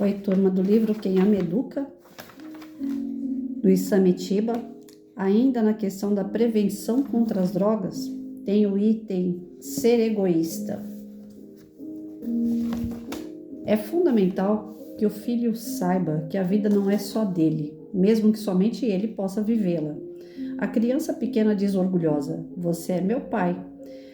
Oi, turma do livro Quem Ama Educa, do Isamitiba. Ainda na questão da prevenção contra as drogas, tem o item ser egoísta. É fundamental que o filho saiba que a vida não é só dele, mesmo que somente ele possa vivê-la. A criança pequena diz orgulhosa: "Você é meu pai."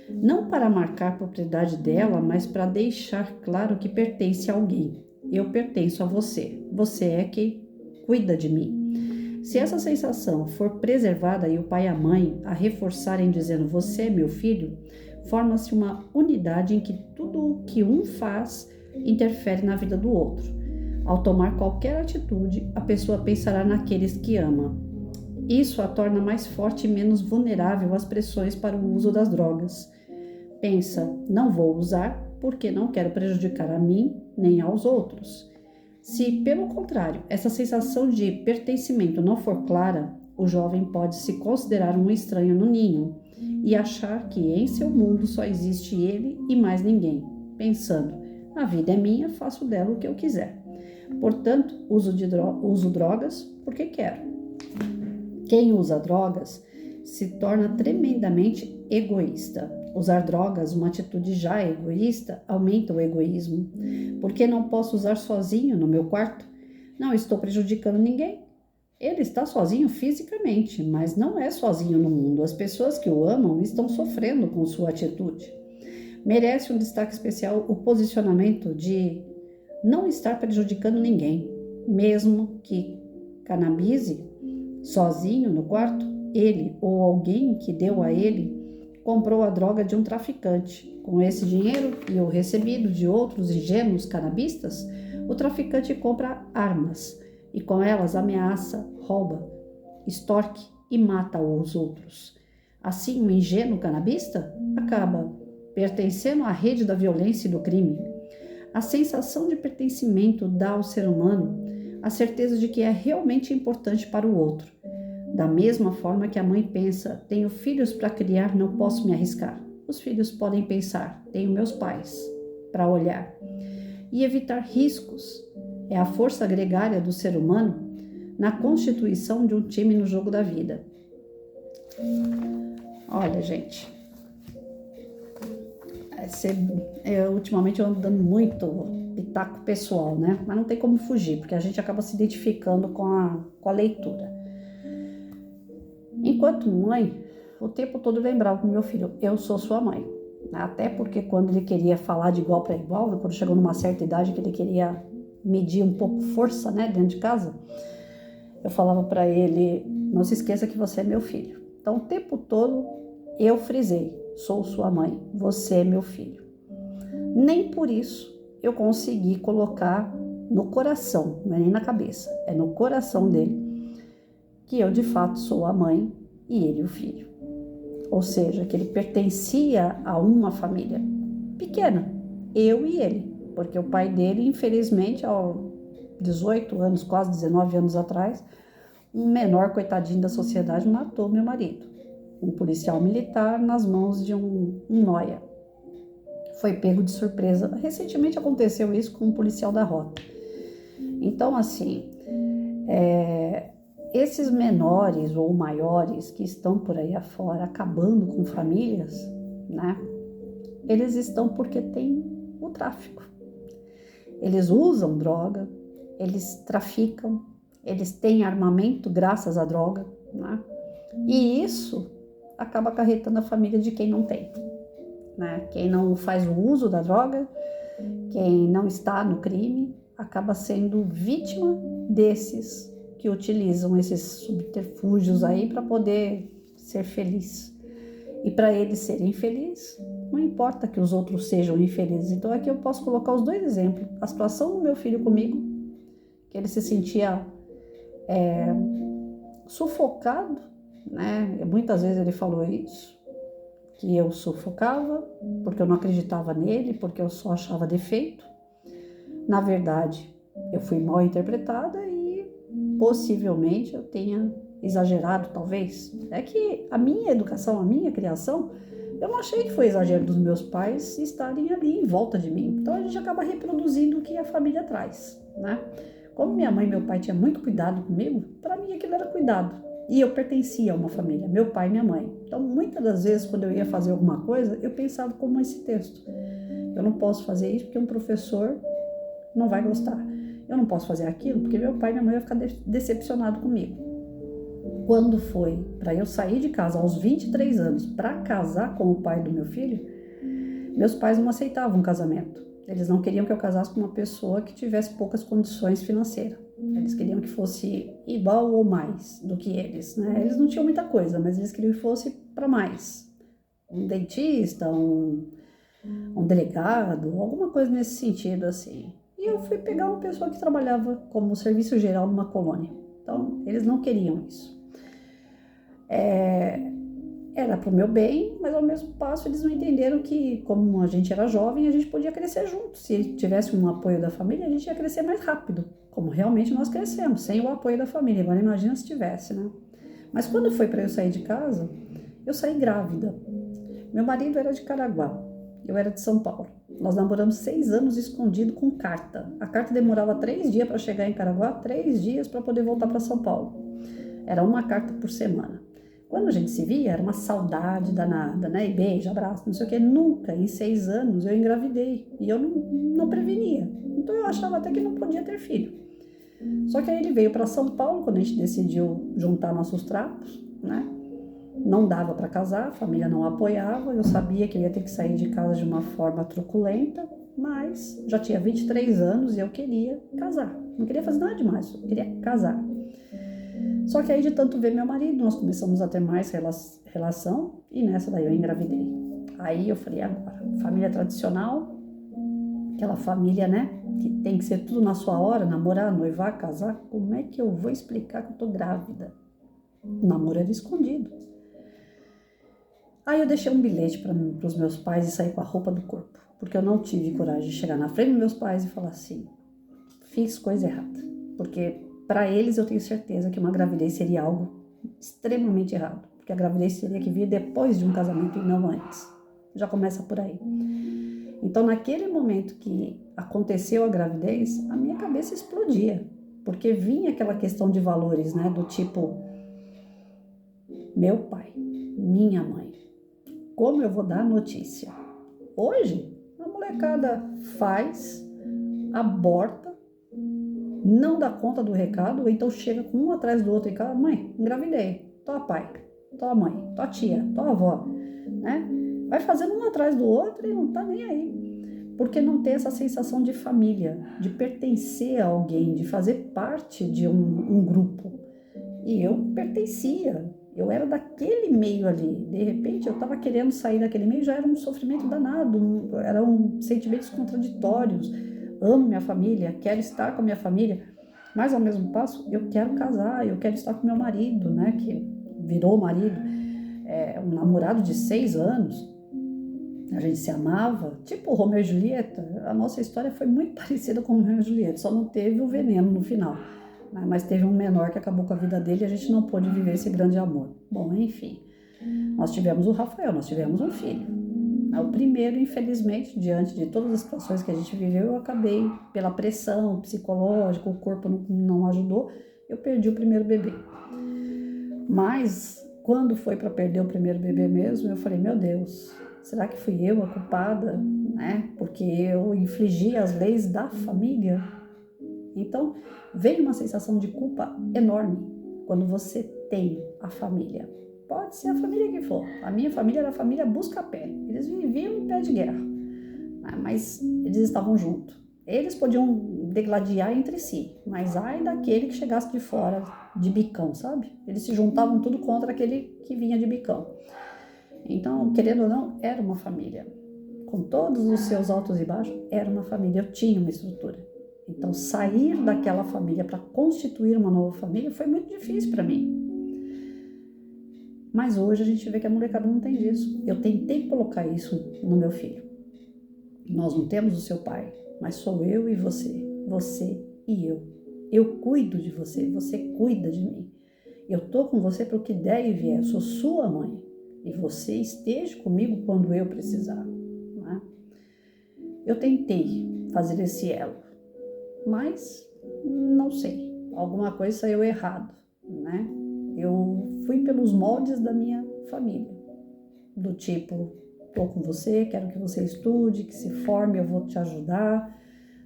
Não para marcar propriedade dela, mas para deixar claro que pertence a alguém. Eu pertenço a você. Você é quem cuida de mim. Se essa sensação for preservada e o pai e a mãe a reforçarem dizendo você é meu filho, forma-se uma unidade em que tudo o que um faz interfere na vida do outro. Ao tomar qualquer atitude, a pessoa pensará naqueles que ama. Isso a torna mais forte e menos vulnerável às pressões para o uso das drogas. Pensa, não vou usar porque não quero prejudicar a mim nem aos outros. Se, pelo contrário, essa sensação de pertencimento não for clara, o jovem pode se considerar um estranho no ninho e achar que em seu mundo só existe ele e mais ninguém, pensando, a vida é minha, faço dela o que eu quiser. Portanto, uso drogas porque quero. Quem usa drogas se torna tremendamente egoísta. Usar drogas, uma atitude já egoísta, aumenta o egoísmo. Porque não posso usar sozinho no meu quarto? Não estou prejudicando ninguém. Ele está sozinho fisicamente, mas não é sozinho no mundo. As pessoas que o amam estão sofrendo com sua atitude. Merece um destaque especial o posicionamento de não estar prejudicando ninguém, mesmo que canabize sozinho no quarto. Ele ou alguém que deu a ele comprou a droga de um traficante. Com esse dinheiro e o recebido de outros ingênuos canabistas, o traficante compra armas e com elas ameaça, rouba, extorque e mata os outros. Assim, o ingênuo canabista acaba pertencendo à rede da violência e do crime. A sensação de pertencimento dá ao ser humano a certeza de que é realmente importante para o outro. Da mesma forma que a mãe pensa, tenho filhos para criar, não posso me arriscar. Os filhos podem pensar, tenho meus pais para olhar. E evitar riscos é a força gregária do ser humano na constituição de um time no jogo da vida. Olha, gente, ultimamente eu ando dando muito pitaco pessoal, né? Mas não tem como fugir, porque a gente acaba se identificando com a leitura. Enquanto mãe, o tempo todo eu lembrava pro meu filho, eu sou sua mãe. Até porque quando ele queria falar de igual para igual, quando chegou numa certa idade que ele queria medir um pouco força, né, dentro de casa, eu falava para ele, não se esqueça que você é meu filho. Então o tempo todo eu frisei, sou sua mãe, você é meu filho. Nem por isso eu consegui colocar no coração, não é nem na cabeça, é no coração dele, que eu de fato sou a mãe e ele o filho. Ou seja, que ele pertencia a uma família pequena, eu e ele, porque o pai dele, infelizmente, aos 18 anos, quase 19 anos atrás, um menor coitadinho da sociedade matou meu marido, um policial militar nas mãos de um nóia. Foi pego de surpresa. Recentemente aconteceu isso com um policial da rota. Então, assim, esses menores ou maiores que estão por aí afora acabando com famílias, né? Eles estão porque tem o tráfico. Eles usam droga, eles traficam, eles têm armamento graças à droga, né? E isso acaba acarretando a família de quem não tem, né? Quem não faz o uso da droga, quem não está no crime, acaba sendo vítima desses que utilizam esses subterfúgios aí para poder ser feliz. E para eles serem felizes, não importa que os outros sejam infelizes. Então aqui eu posso colocar os dois exemplos. A situação do meu filho comigo, que ele se sentia sufocado, né? Muitas vezes ele falou isso, que eu sufocava porque eu não acreditava nele, porque eu só achava defeito. Na verdade, eu fui mal interpretada e possivelmente eu tenha exagerado, talvez. É que a minha educação, a minha criação, eu não achei que foi exagero dos meus pais estarem ali em volta de mim. Então a gente acaba reproduzindo o que a família traz, né? Como minha mãe e meu pai tinham muito cuidado comigo, para mim aquilo era cuidado. E eu pertencia a uma família, meu pai e minha mãe. Então, muitas das vezes, quando eu ia fazer alguma coisa, eu pensava como esse texto. Eu não posso fazer isso porque um professor não vai gostar. Eu não posso fazer aquilo porque meu pai e minha mãe vão ficar decepcionados comigo. Quando foi para eu sair de casa aos 23 anos para casar com o pai do meu filho, meus pais não aceitavam um casamento. Eles não queriam que eu casasse com uma pessoa que tivesse poucas condições financeiras. Eles queriam que fosse igual ou mais do que eles, né? Eles não tinham muita coisa, mas eles queriam que fosse para mais. Um dentista, um delegado, alguma coisa nesse sentido, assim. E eu fui pegar uma pessoa que trabalhava como serviço geral numa colônia. Então, eles não queriam isso. Era para o meu bem, mas ao mesmo passo eles não entenderam que, como a gente era jovem, a gente podia crescer junto. Se tivesse um apoio da família, a gente ia crescer mais rápido, como realmente nós crescemos, sem o apoio da família. Agora imagina se tivesse, né? Mas quando foi para eu sair de casa, eu saí grávida. Meu marido era de Caraguá, eu era de São Paulo. Nós namoramos 6 anos escondido com carta. A carta demorava 3 dias para chegar em Caraguá, 3 dias para poder voltar para São Paulo. Era uma carta por semana. Quando a gente se via, era uma saudade danada, né? E beijo, abraço, não sei o que. Nunca, em 6 anos, eu engravidei. E eu não prevenia. Então eu achava até que não podia ter filho. Só que aí ele veio para São Paulo, quando a gente decidiu juntar nossos trapos, né? Não dava para casar, a família não apoiava. Eu sabia que eu ia ter que sair de casa de uma forma truculenta, mas já tinha 23 anos e eu queria casar. Não queria fazer nada demais, eu queria casar. Só que aí de tanto ver meu marido, nós começamos a ter mais relação e nessa daí eu engravidei. Aí eu falei, agora, família tradicional, aquela família, né, que tem que ser tudo na sua hora, namorar, noivar, casar, como é que eu vou explicar que eu tô grávida? O namoro era escondido. Aí eu deixei um bilhete para os meus pais e saí com a roupa do corpo, porque eu não tive coragem de chegar na frente dos meus pais e falar assim, fiz coisa errada, porque para eles eu tenho certeza que uma gravidez seria algo extremamente errado, porque a gravidez teria que vir depois de um casamento e não antes. Já começa por aí. Então, naquele momento que aconteceu a gravidez, a minha cabeça explodia, porque vinha aquela questão de valores, né, do tipo, meu pai, minha mãe, como eu vou dar notícia? Hoje, a molecada faz, aborta, não dá conta do recado, ou então chega com um atrás do outro e fala, mãe, engravidei, tô pai, tô mãe, tô tia, tô avó, né? Vai fazendo um atrás do outro e não tá nem aí. Porque não tem essa sensação de família, de pertencer a alguém, de fazer parte de um grupo. E eu pertencia, eu era daquele meio ali. De repente eu estava querendo sair daquele meio, já era um sofrimento danado, eram sentimentos contraditórios. Amo minha família, quero estar com a minha família, mas ao mesmo passo eu quero casar, eu quero estar com meu marido, né, que virou marido, um namorado de 6 anos, a gente se amava, tipo Romeu e Julieta. A nossa história foi muito parecida com Romeu e Julieta, só não teve o veneno no final, né, mas teve um menor que acabou com a vida dele e a gente não pôde viver esse grande amor. Bom, enfim, nós tivemos o Rafael, nós tivemos um filho. O primeiro, infelizmente, diante de todas as situações que a gente viveu, eu acabei, pela pressão psicológica, o corpo não ajudou, eu perdi o primeiro bebê. Mas, quando foi para perder o primeiro bebê mesmo, eu falei, meu Deus, será que fui eu a culpada, né? Porque eu infligi as leis da família? Então, veio uma sensação de culpa enorme quando você tem a família. Pode ser a família que for. A minha família era a família busca-pé. Eles viviam em pé de guerra, né? Mas eles estavam juntos. Eles podiam degladiar entre si, mas ai daquele que chegasse de fora de bicão, sabe? Eles se juntavam tudo contra aquele que vinha de bicão. Então, querendo ou não, era uma família. Com todos os seus altos e baixos, era uma família. Eu tinha uma estrutura. Então, sair daquela família para constituir uma nova família foi muito difícil para mim. Mas hoje a gente vê que a molecada não tem disso. Eu tentei colocar isso no meu filho. Nós não temos o seu pai, mas sou eu e você. Você e eu. Eu cuido de você, você cuida de mim. Eu tô com você para o que der e vier. Eu sou sua mãe. E você esteja comigo quando eu precisar. Né? Eu tentei fazer esse elo. mas não sei, alguma coisa saiu errado, né? Eu fui pelos moldes da minha família, do tipo, tô com você, quero que você estude, que se forme, eu vou te ajudar,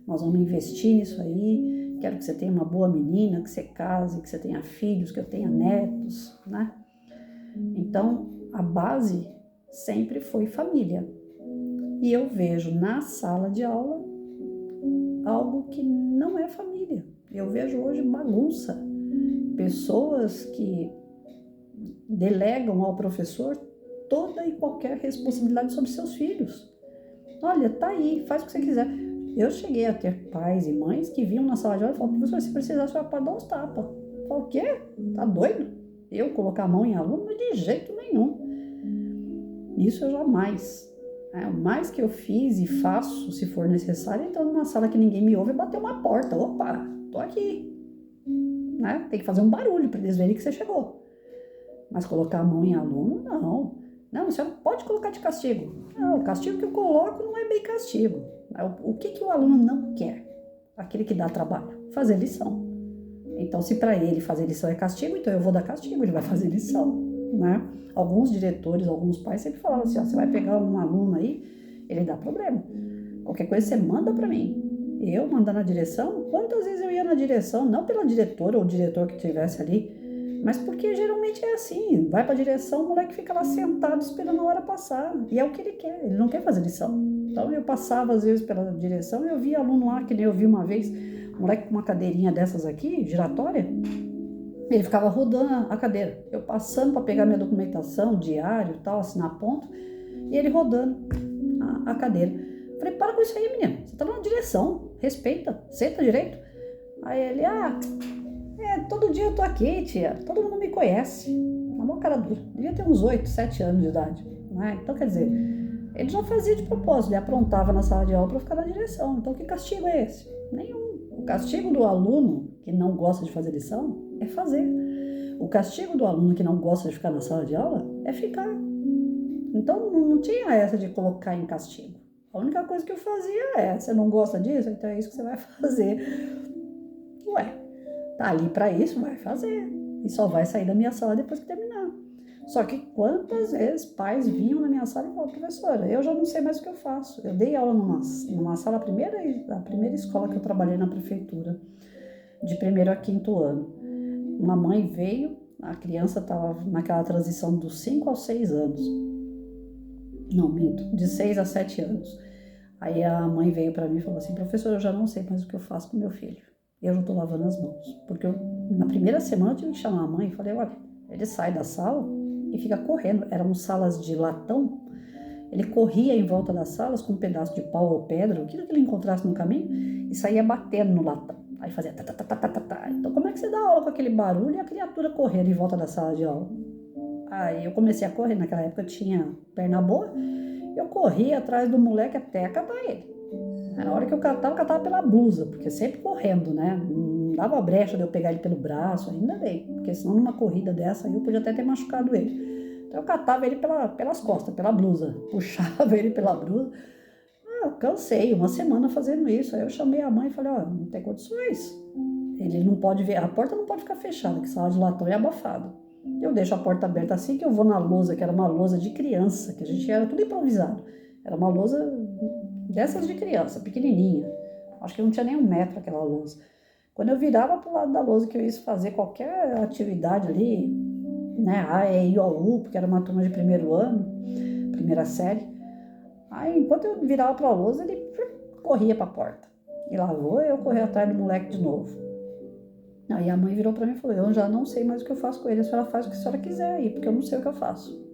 nós vamos investir nisso aí, quero que você tenha uma boa menina, que você case, que você tenha filhos, que eu tenha netos, né? Então, a base sempre foi família. E eu vejo na sala de aula algo que não é família. Eu vejo hoje bagunça. Pessoas que delegam ao professor toda e qualquer responsabilidade sobre seus filhos. Olha, tá aí, faz o que você quiser. Eu cheguei a ter pais e mães que vinham na sala de aula e falavam, professor, se precisar, a senhora pode dar uns tapas. Eu falo, o quê? Tá doido? Eu colocar a mão em aluno? De jeito nenhum. Isso eu jamais. O mais que eu fiz e faço, se for necessário, é entrar numa sala que ninguém me ouve e bater uma porta. Opa, tô aqui. Né? Tem que fazer um barulho para eles verem que você chegou. Mas colocar a mão em aluno, não. Não, você não pode colocar de castigo. Não, o castigo que eu coloco não é bem castigo. O que o aluno não quer? Aquele que dá trabalho. Fazer lição. Então, se para ele fazer lição é castigo, então eu vou dar castigo, ele vai fazer lição. Né? Alguns diretores, alguns pais sempre falavam assim, ó, você vai pegar um aluno aí, ele dá problema. Qualquer coisa você manda para mim. Eu mandar na direção, quantas vezes eu ia na direção, não pela diretora ou diretor que estivesse ali, mas porque geralmente é assim, vai para a direção, o moleque fica lá sentado esperando a hora passar, e é o que ele quer, ele não quer fazer lição. Então eu passava às vezes pela direção e eu via aluno lá, que nem eu vi uma vez, um moleque com uma cadeirinha dessas aqui, giratória, ele ficava rodando a cadeira, eu passando para pegar minha documentação, diário e tal, assinar ponto, e ele rodando a cadeira. Falei, para com isso aí, menino, você tá na direção, respeita, senta direito. Aí ele, todo dia eu tô aqui, tia, todo mundo me conhece. Uma boa cara dura, devia ter uns 8, 7 anos de idade. Né? Então, quer dizer, ele já fazia de propósito, ele aprontava na sala de aula para ficar na direção. Então, que castigo é esse? Nenhum. O castigo do aluno que não gosta de fazer lição é fazer. O castigo do aluno que não gosta de ficar na sala de aula é ficar. Então, não tinha essa de colocar em castigo. A única coisa que eu fazia é, você não gosta disso? Então é isso que você vai fazer. Ué, tá ali para isso, vai fazer. E só vai sair da minha sala depois que terminar. Só que quantas vezes pais vinham na minha sala e falavam, professora, eu já não sei mais o que eu faço. Eu dei aula numa sala, a primeira escola que eu trabalhei na prefeitura, de 1º a 5º ano. Uma mãe veio, a criança estava naquela transição dos 5 aos 6 anos. Não, minto, de 6 a 7 anos. Aí a mãe veio para mim e falou assim, professora, eu já não sei mais o que eu faço com meu filho. Eu já estou lavando as mãos. Porque na primeira semana eu tive que chamar a mãe e falei, olha, ele sai da sala e fica correndo. Eram salas de latão. Ele corria em volta das salas com um pedaço de pau ou pedra, o que ele encontrasse no caminho, e saía batendo no latão. Aí fazia tá, tá, tá, tá, tá, tá, tá. Então como é que você dá aula com aquele barulho e a criatura correndo em volta da sala de aula? Aí eu comecei a correr, naquela época eu tinha perna boa, eu corria atrás do moleque até catar ele. Na hora que eu catava pela blusa, porque sempre correndo, né? Não dava brecha de eu pegar ele pelo braço, ainda bem, porque senão numa corrida dessa eu podia até ter machucado ele. Então eu catava ele pelas costas, pela blusa, puxava ele pela blusa. Eu cansei, uma semana fazendo isso. Aí eu chamei a mãe e falei, não tem condições. Ele não pode ver, a porta não pode ficar fechada, que sala de latão é abafado. Eu deixo a porta aberta assim que eu vou na lousa, que era uma lousa de criança, que a gente era tudo improvisado. Era uma lousa dessas de criança, pequenininha. Acho que não tinha nem 1 metro aquela lousa. Quando eu virava pro lado da lousa que eu ia fazer qualquer atividade ali, né, A, E, I, O, U, porque era uma turma de 1º ano, 1ª série. Aí, enquanto eu virava pra lousa, ele corria pra porta. E lá vou eu correr atrás do moleque de novo. Aí a mãe virou pra mim e falou, eu já não sei mais o que eu faço com ele, a senhora faz o que a senhora quiser aí, porque eu não sei o que eu faço.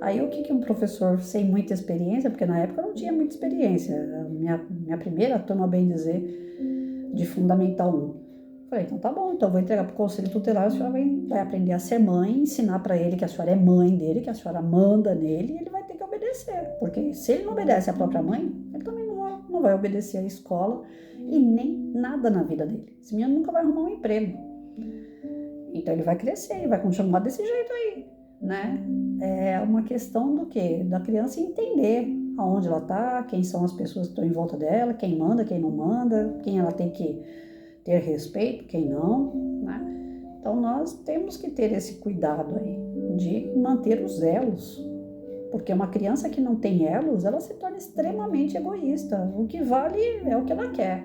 Aí o que um professor sem muita experiência, porque na época eu não tinha muita experiência, minha primeira turma, bem dizer, de Fundamental 1. Falei, então tá bom, então eu vou entregar pro conselho tutelar, a senhora vai aprender a ser mãe, ensinar pra ele que a senhora é mãe dele, que a senhora manda nele, e ele vai ter que obedecer, porque se ele não obedece à própria mãe, ele também não vai obedecer à escola e nem nada na vida dele. Esse menino nunca vai arrumar um emprego. Então ele vai crescer e vai continuar desse jeito aí, né? É uma questão do quê? Da criança entender aonde ela está, quem são as pessoas que estão em volta dela, quem manda, quem não manda, quem ela tem que ter respeito, quem não, né? Então nós temos que ter esse cuidado aí de manter os elos, porque uma criança que não tem elos, ela se torna extremamente egoísta. O que vale é o que ela quer.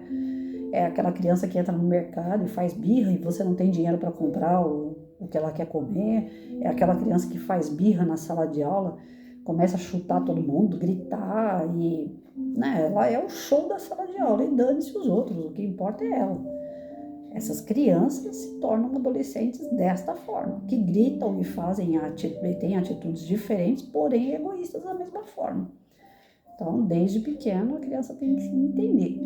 É aquela criança que entra no mercado e faz birra e você não tem dinheiro para comprar o que ela quer comer. É aquela criança que faz birra na sala de aula, começa a chutar todo mundo, gritar e, né, ela é o show da sala de aula e dane-se os outros, o que importa é ela. Essas crianças se tornam adolescentes desta forma, que gritam e têm atitudes diferentes, porém egoístas da mesma forma. Então, desde pequeno, a criança tem que entender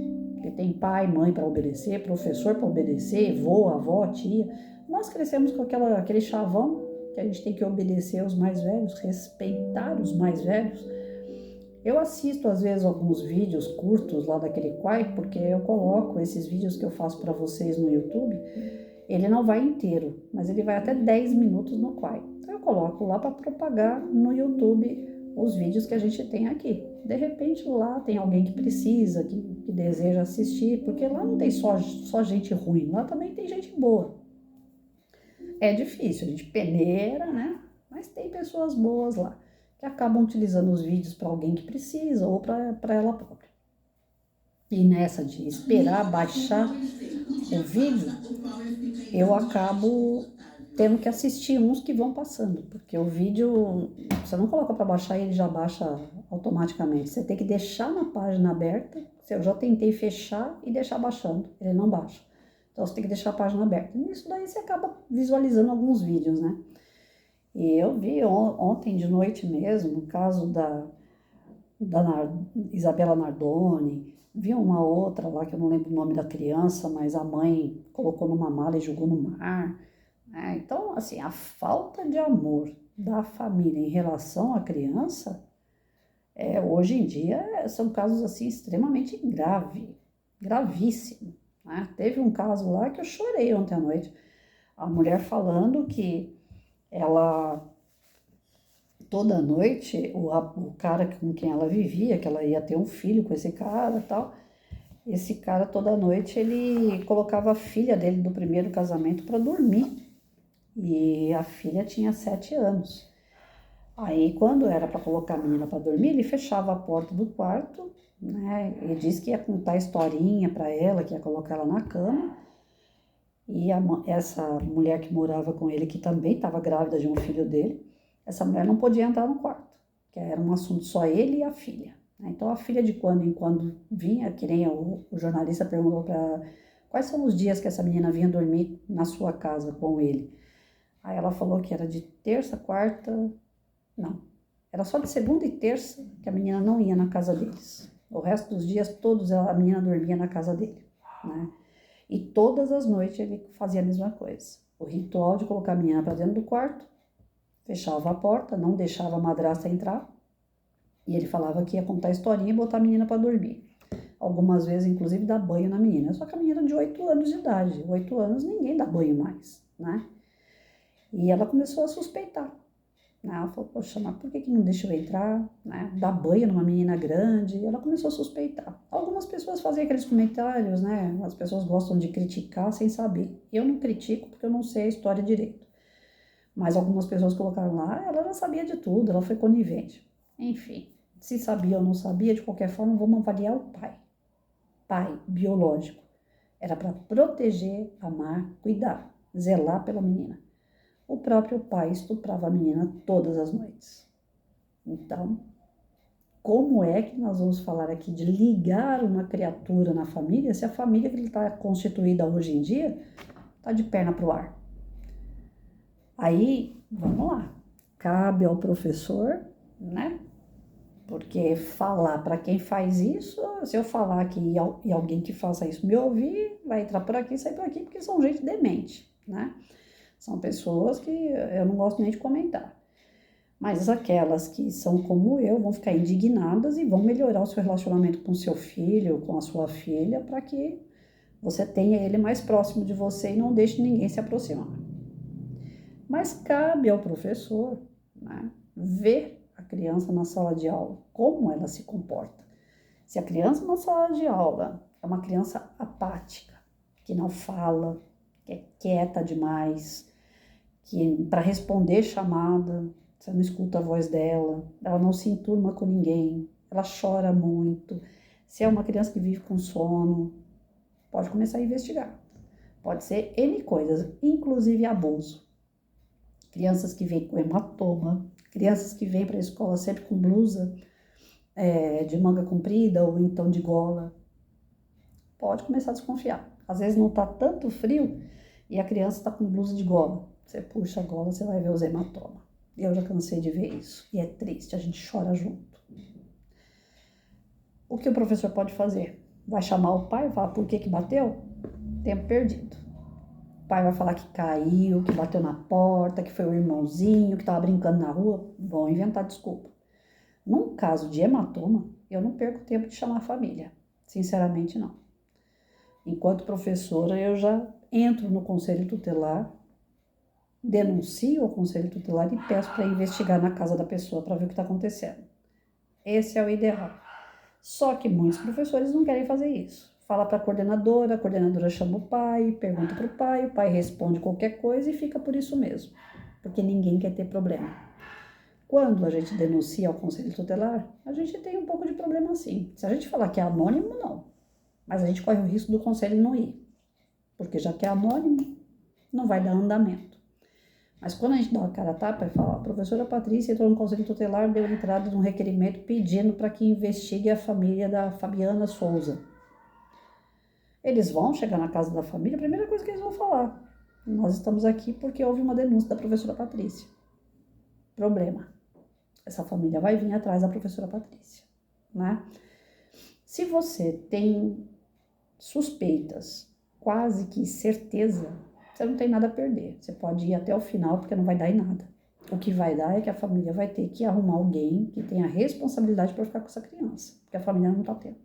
que tem pai, mãe para obedecer, professor para obedecer, vô, avó, tia. Nós crescemos com aquele chavão que a gente tem que obedecer aos mais velhos, respeitar os mais velhos. Eu assisto, às vezes, alguns vídeos curtos lá daquele Quai, porque eu coloco esses vídeos que eu faço para vocês no YouTube. Ele não vai inteiro, mas ele vai até 10 minutos no Quai. Então eu coloco lá para propagar no YouTube os vídeos que a gente tem aqui. De repente lá tem alguém que precisa, que deseja assistir, porque lá não tem só gente ruim, lá também tem gente boa. É difícil, a gente peneira, né? Mas tem pessoas boas lá, que acabam utilizando os vídeos para alguém que precisa ou para ela própria. E nessa de esperar baixar o vídeo, eu acabo tendo que assistir uns que vão passando, porque o vídeo, você não coloca para baixar e ele já baixa automaticamente. Você tem que deixar na página aberta. Eu já tentei fechar e deixar baixando, ele não baixa. Então você tem que deixar a página aberta. E isso daí você acaba visualizando alguns vídeos, né? E eu vi ontem de noite mesmo, o caso da Isabela Nardoni, vi uma outra lá que eu não lembro o nome da criança, mas a mãe colocou numa mala e jogou no mar. Então, assim, a falta de amor da família em relação à criança, hoje em dia, são casos assim extremamente gravíssimo. Né? Teve um caso lá que eu chorei ontem à noite, a mulher falando que ela toda noite, o cara com quem ela vivia, que ela ia ter um filho com esse cara e tal, esse cara toda noite ele colocava a filha dele do primeiro casamento para dormir. E a filha tinha 7 anos. Aí, quando era para colocar a menina para dormir, ele fechava a porta do quarto, né? E disse que ia contar historinha para ela, que ia colocar ela na cama. E essa mulher que morava com ele, que também estava grávida de um filho dele, essa mulher não podia entrar no quarto, que era um assunto só ele e a filha. Então, a filha de quando em quando vinha, que nem o jornalista perguntou para ela, quais são os dias que essa menina vinha dormir na sua casa com ele. Aí ela falou que era de terça, quarta, não, era só de segunda e terça que a menina não ia na casa deles. O resto dos dias, todos a menina dormia na casa dele, né? E todas as noites ele fazia a mesma coisa. O ritual de colocar a menina para dentro do quarto, fechava a porta, não deixava a madrasta entrar, e ele falava que ia contar a historinha e botar a menina para dormir. Algumas vezes, inclusive, dar banho na menina. Só que a menina de 8 anos de idade. 8 anos ninguém dá banho mais, né? E ela começou a suspeitar. Ela falou, poxa, mas por que não deixa eu entrar? Né? Dar banho numa menina grande. E ela começou a suspeitar. Algumas pessoas faziam aqueles comentários, né? As pessoas gostam de criticar sem saber. Eu não critico porque eu não sei a história direito. Mas algumas pessoas colocaram lá, ela já sabia de tudo, ela foi conivente. Enfim, se sabia ou não sabia, de qualquer forma, vamos avaliar o pai. Pai biológico. Era para proteger, amar, cuidar, zelar pela menina. O próprio pai estuprava a menina todas as noites. Então, como é que nós vamos falar aqui de ligar uma criatura na família, se a família que ele está constituída hoje em dia está de perna para o ar? Aí, vamos lá, cabe ao professor, né? Porque falar para quem faz isso, se eu falar que e alguém que faça isso me ouvir, vai entrar por aqui e sair por aqui, porque são gente demente, né? São pessoas que eu não gosto nem de comentar. Mas aquelas que são como eu vão ficar indignadas e vão melhorar o seu relacionamento com o seu filho, com a sua filha, para que você tenha ele mais próximo de você e não deixe ninguém se aproximar. Mas cabe ao professor, né, ver criança na sala de aula, como ela se comporta. Se a criança na sala de aula é uma criança apática, que não fala, que é quieta demais, que para responder chamada, você não escuta a voz dela, ela não se enturma com ninguém, ela chora muito. Se é uma criança que vive com sono, pode começar a investigar. Pode ser N coisas, inclusive abuso. Crianças que vêm com hematoma, crianças que vêm para a escola sempre com blusa de manga comprida ou então de gola. Pode começar a desconfiar. Às vezes não está tanto frio e a criança está com blusa de gola. Você puxa a gola, você vai ver os hematomas. Eu já cansei de ver isso. E é triste, a gente chora junto. O que o professor pode fazer? Vai chamar o pai e falar por que bateu? Tempo perdido. O pai vai falar que caiu, que bateu na porta, que foi o irmãozinho, que estava brincando na rua. Vão inventar desculpa. Num caso de hematoma, eu não perco tempo de chamar a família. Sinceramente, não. Enquanto professora, eu já entro no conselho tutelar, denuncio ao conselho tutelar e peço para investigar na casa da pessoa para ver o que está acontecendo. Esse é o ideal. Só que muitos professores não querem fazer isso. Fala para a coordenadora chama o pai, pergunta para o pai responde qualquer coisa e fica por isso mesmo, porque ninguém quer ter problema. Quando a gente denuncia ao conselho tutelar, a gente tem um pouco de problema sim. Se a gente falar que é anônimo, não. Mas a gente corre o risco do conselho não ir, porque já que é anônimo, não vai dar andamento. Mas quando a gente dá uma cara a tapa e fala, a professora Patrícia entrou no conselho tutelar, deu entrada de um requerimento pedindo para que investigue a família da Fabiana Souza. Eles vão chegar na casa da família, a primeira coisa que eles vão falar, nós estamos aqui porque houve uma denúncia da professora Patrícia. Problema. Essa família vai vir atrás da professora Patrícia, né? Se você tem suspeitas, quase que certeza, você não tem nada a perder. Você pode ir até o final, porque não vai dar em nada. O que vai dar é que a família vai ter que arrumar alguém que tenha responsabilidade para ficar com essa criança, porque a família não está tendo.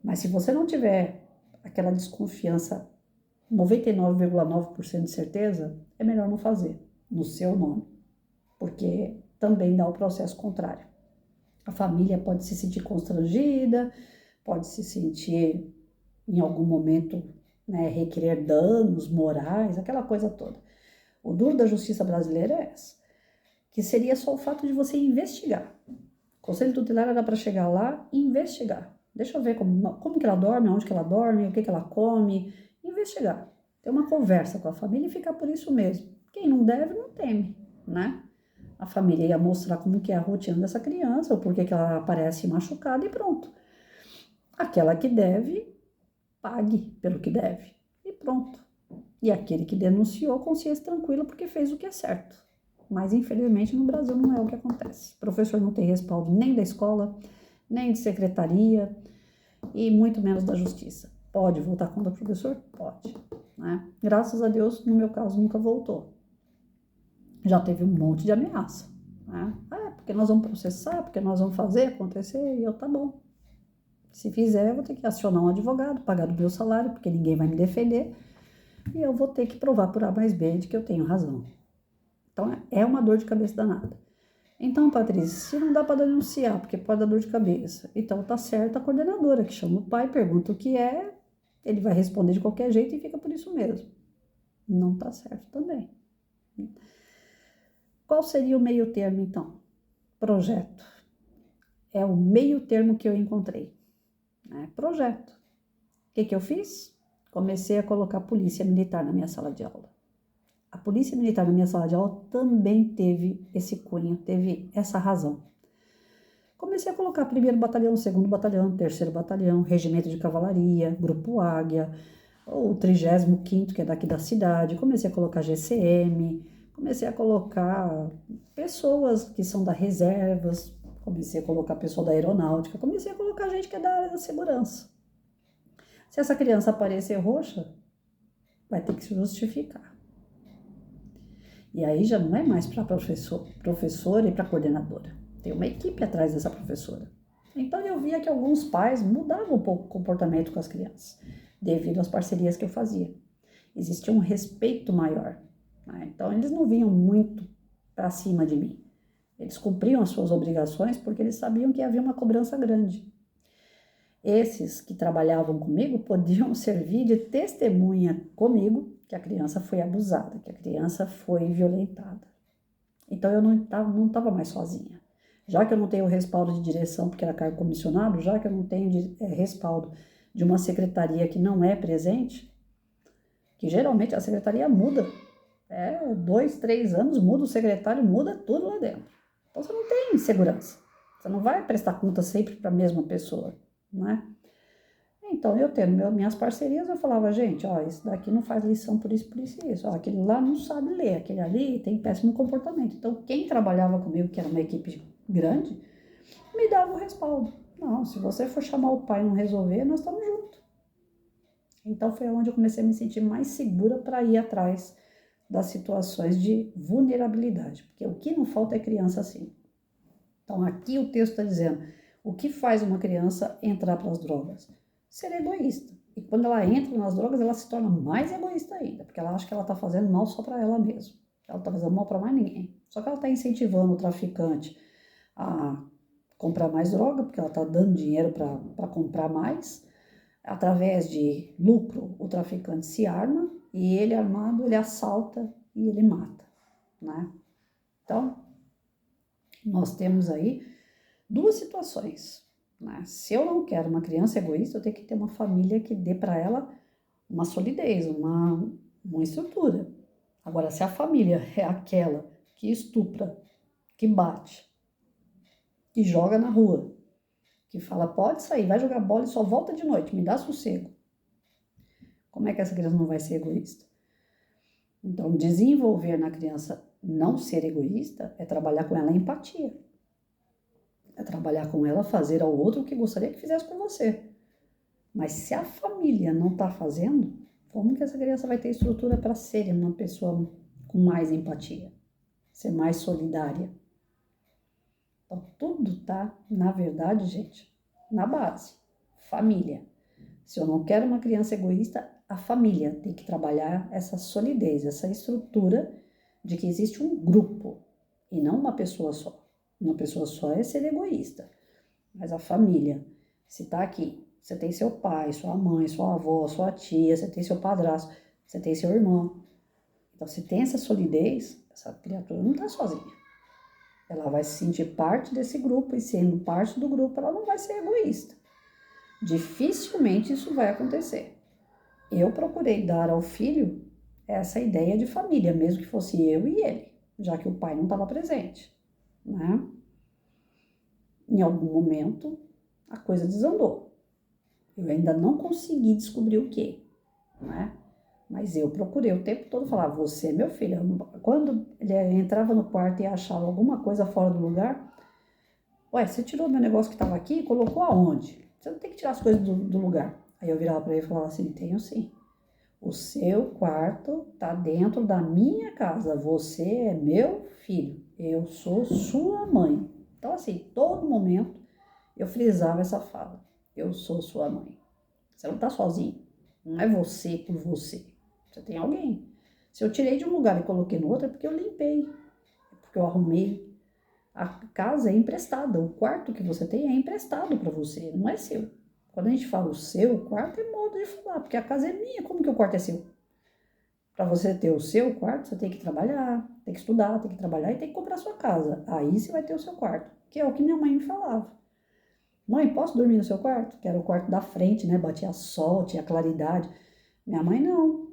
Mas se você não tiver aquela desconfiança, 99,9% de certeza, é melhor não fazer no seu nome, porque também dá o processo contrário. A família pode se sentir constrangida, pode se sentir em algum momento, né, requerer danos morais, aquela coisa toda. O duro da justiça brasileira é essa, que seria só o fato de você investigar. O conselho tutelar era para chegar lá e investigar. Deixa eu ver como que ela dorme, onde que ela dorme, o que ela come, investigar. Ter uma conversa com a família e ficar por isso mesmo. Quem não deve, não teme, né? A família ia mostrar como que é a rotina dessa criança, ou por que ela aparece machucada e pronto. Aquela que deve, pague pelo que deve e pronto. E aquele que denunciou, consciência tranquila porque fez o que é certo. Mas infelizmente no Brasil não é o que acontece. O professor não tem respaldo nem da escola, nem de secretaria e muito menos da justiça. Pode voltar contra o professor? Pode, né? Graças a Deus, no meu caso, nunca voltou. Já teve um monte de ameaça, né? Porque nós vamos processar, porque nós vamos fazer acontecer, e eu, tá bom. Se fizer, eu vou ter que acionar um advogado, pagar do meu salário, porque ninguém vai me defender, e eu vou ter que provar por A mais B de que eu tenho razão. Então, é uma dor de cabeça danada. Então, Patrícia, se não dá para denunciar, porque pode dar dor de cabeça, então tá certa a coordenadora, que chama o pai, pergunta o que é, ele vai responder de qualquer jeito e fica por isso mesmo. Não tá certo também. Qual seria o meio termo, então? Projeto. É o meio termo que eu encontrei. Projeto. O que eu fiz? Comecei a colocar polícia militar na minha sala de aula. A polícia militar na minha sala de aula também teve esse cunho, teve essa razão. Comecei a colocar 1º batalhão, 2º batalhão, 3º batalhão, regimento de cavalaria, grupo Águia, o 35º, que é daqui da cidade. Comecei a colocar GCM, comecei a colocar pessoas que são da reservas, comecei a colocar pessoal da aeronáutica, comecei a colocar gente que é da área da segurança. Se essa criança aparecer roxa, vai ter que se justificar. E aí já não é mais para professora e para coordenadora. Tem uma equipe atrás dessa professora. Então eu via que alguns pais mudavam um pouco o comportamento com as crianças, devido às parcerias que eu fazia. Existia um respeito maior, né? Então eles não vinham muito para cima de mim. Eles cumpriam as suas obrigações porque eles sabiam que havia uma cobrança grande. Esses que trabalhavam comigo podiam servir de testemunha comigo que a criança foi abusada, que a criança foi violentada. Então eu não estava mais sozinha. Já que eu não tenho respaldo de direção porque era cargo comissionado, já que eu não tenho respaldo de uma secretaria que não é presente, que geralmente a secretaria muda, 2, 3 anos muda o secretário, muda tudo lá dentro. Então você não tem segurança, você não vai prestar conta sempre para a mesma pessoa, né? Então, eu tendo minhas parcerias, eu falava, gente, ó, esse daqui não faz lição por isso, e isso. Ó, aquele lá não sabe ler, aquele ali tem péssimo comportamento. Então, quem trabalhava comigo, que era uma equipe grande, me dava o respaldo. Não, se você for chamar o pai e não resolver, nós estamos juntos. Então, foi onde eu comecei a me sentir mais segura para ir atrás das situações de vulnerabilidade. Porque o que não falta é criança assim. Então, aqui o texto está dizendo, o que faz uma criança entrar para as drogas? Ser egoísta. E quando ela entra nas drogas, ela se torna mais egoísta ainda, porque ela acha que ela está fazendo mal só para ela mesma. Ela está fazendo mal para mais ninguém. Só que ela está incentivando o traficante a comprar mais droga, porque ela está dando dinheiro para comprar mais. Através de lucro, o traficante se arma e ele armado, ele assalta e ele mata, né? Então, nós temos aí duas situações, né? Se eu não quero uma criança egoísta, eu tenho que ter uma família que dê para ela uma solidez, uma estrutura. Agora, se a família é aquela que estupra, que bate, que joga na rua, que fala, pode sair, vai jogar bola e só volta de noite, me dá sossego. Como é que essa criança não vai ser egoísta? Então, desenvolver na criança não ser egoísta é trabalhar com ela a empatia. É trabalhar com ela, fazer ao outro o que gostaria que fizesse com você. Mas se a família não está fazendo, como que essa criança vai ter estrutura para ser uma pessoa com mais empatia? Ser mais solidária? Então, tudo está, na verdade, gente, na base. Família. Se eu não quero uma criança egoísta, a família tem que trabalhar essa solidez, essa estrutura de que existe um grupo e não uma pessoa só. Uma pessoa só é ser egoísta. Mas a família, se tá aqui, você tem seu pai, sua mãe, sua avó, sua tia, você tem seu padrasto, você tem seu irmão. Então, se tem essa solidez, essa criatura não tá sozinha. Ela vai se sentir parte desse grupo e sendo parte do grupo, ela não vai ser egoísta. Dificilmente isso vai acontecer. Eu procurei dar ao filho essa ideia de família, mesmo que fosse eu e ele, já que o pai não estava presente, né? Em algum momento, a coisa desandou. Eu ainda não consegui descobrir o quê, né? Mas eu procurei o tempo todo falar, você é meu filho. Quando ele entrava no quarto e achava alguma coisa fora do lugar, ué, você tirou meu negócio que estava aqui e colocou aonde? Você não tem que tirar as coisas do lugar. Aí eu virava para ele e falava assim, tenho sim. O seu quarto está dentro da minha casa. Você é meu filho. Eu sou sua mãe. Então, assim, todo momento eu frisava essa fala. Eu sou sua mãe. Você não está sozinho. Não é você por você. Você tem alguém. Se eu tirei de um lugar e coloquei no outro, é porque eu limpei. É porque eu arrumei. A casa é emprestada. O quarto que você tem é emprestado para você. Não é seu. Quando a gente fala o seu, o quarto é modo de falar, porque a casa é minha, como que o quarto é seu? Para você ter o seu quarto, você tem que trabalhar, tem que estudar, tem que trabalhar e tem que comprar a sua casa. Aí você vai ter o seu quarto, que é o que minha mãe me falava. Mãe, posso dormir no seu quarto? Que era o quarto da frente, né? Batia sol, tinha claridade. Minha mãe, não.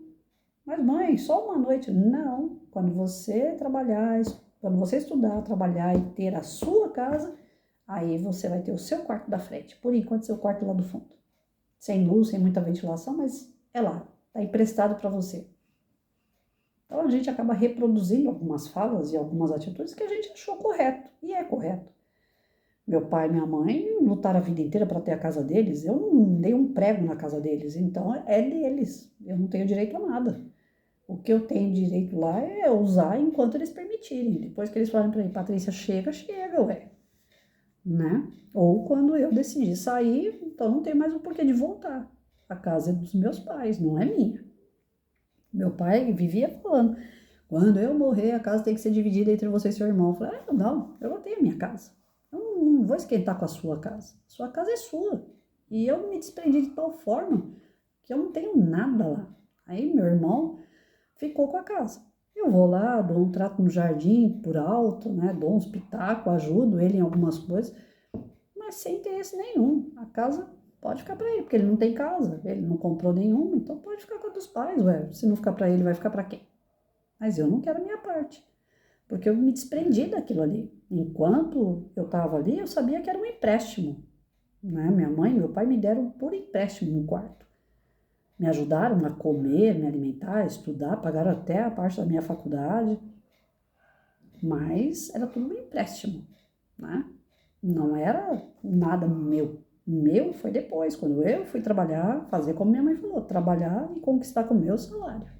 Mas mãe, só uma noite? Não. Quando você trabalhar, quando você estudar, trabalhar e ter a sua casa, aí você vai ter o seu quarto da frente. Por enquanto, seu quarto lá do fundo. Sem luz, sem muita ventilação, mas é lá. Está emprestado para você. Então, a gente acaba reproduzindo algumas falas e algumas atitudes que a gente achou correto. E é correto. Meu pai e minha mãe lutaram a vida inteira para ter a casa deles. Eu não dei um prego na casa deles. Então, é deles. Eu não tenho direito a nada. O que eu tenho direito lá é usar enquanto eles permitirem. Depois que eles falarem para mim, Patrícia, chega, ué. Né? Ou quando eu decidi sair, então não tem mais o porquê de voltar. A casa é dos meus pais, não é minha. Meu pai vivia falando, Quando eu morrer, a casa tem que ser dividida entre você e seu irmão. Eu falei, não, eu tenho a minha casa. Eu não vou esquentar com a sua casa. Sua casa é sua. E eu me desprendi de tal forma que eu não tenho nada lá. Aí meu irmão ficou com a casa. Eu vou lá, dou um trato no jardim por alto, né? Dou uns pitacos, ajudo ele em algumas coisas, mas sem interesse nenhum. A casa pode ficar para ele, porque ele não tem casa, ele não comprou nenhuma, então pode ficar com a dos pais, ué. Se não ficar para ele, vai ficar para quem? Mas eu não quero a minha parte, porque eu me desprendi daquilo ali. Enquanto eu estava ali, eu sabia que era um empréstimo, né? Minha mãe e meu pai me deram por empréstimo um quarto. Me ajudaram a comer, me alimentar, estudar, pagaram até a parte da minha faculdade, mas era tudo um empréstimo, né? Não era nada meu. Meu foi depois, quando eu fui trabalhar, fazer como minha mãe falou, trabalhar e conquistar com o meu salário.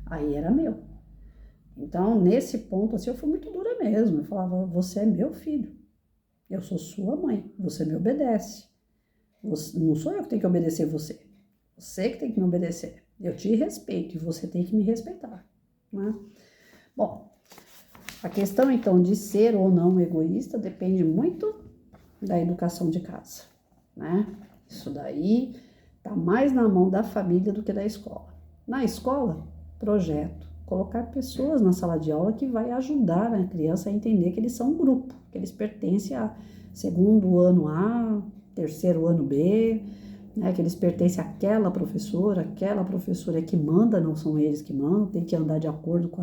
Aí era meu. Então, nesse ponto, assim, eu fui muito dura mesmo. Eu falava, você é meu filho, eu sou sua mãe, você me obedece. Não sou eu que tenho que obedecer você. Você que tem que me obedecer. Eu te respeito e você tem que me respeitar, né? Bom, a questão então de ser ou não egoísta depende muito da educação de casa, né? Isso daí tá mais na mão da família do que da escola. Na escola, projeto, colocar pessoas na sala de aula que vai ajudar a criança a entender que eles são um grupo, que eles pertencem a segundo ano A, terceiro ano B, né, que eles pertencem àquela professora é que manda, não são eles que mandam, tem que andar de acordo com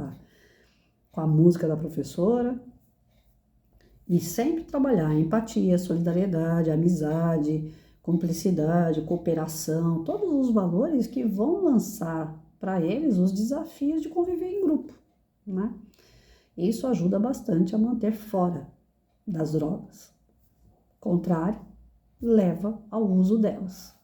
a música da professora. E sempre trabalhar empatia, solidariedade, amizade, cumplicidade, cooperação, todos os valores que vão lançar para eles os desafios de conviver em grupo, né? Isso ajuda bastante a manter fora das drogas. Contrário, leva ao uso delas.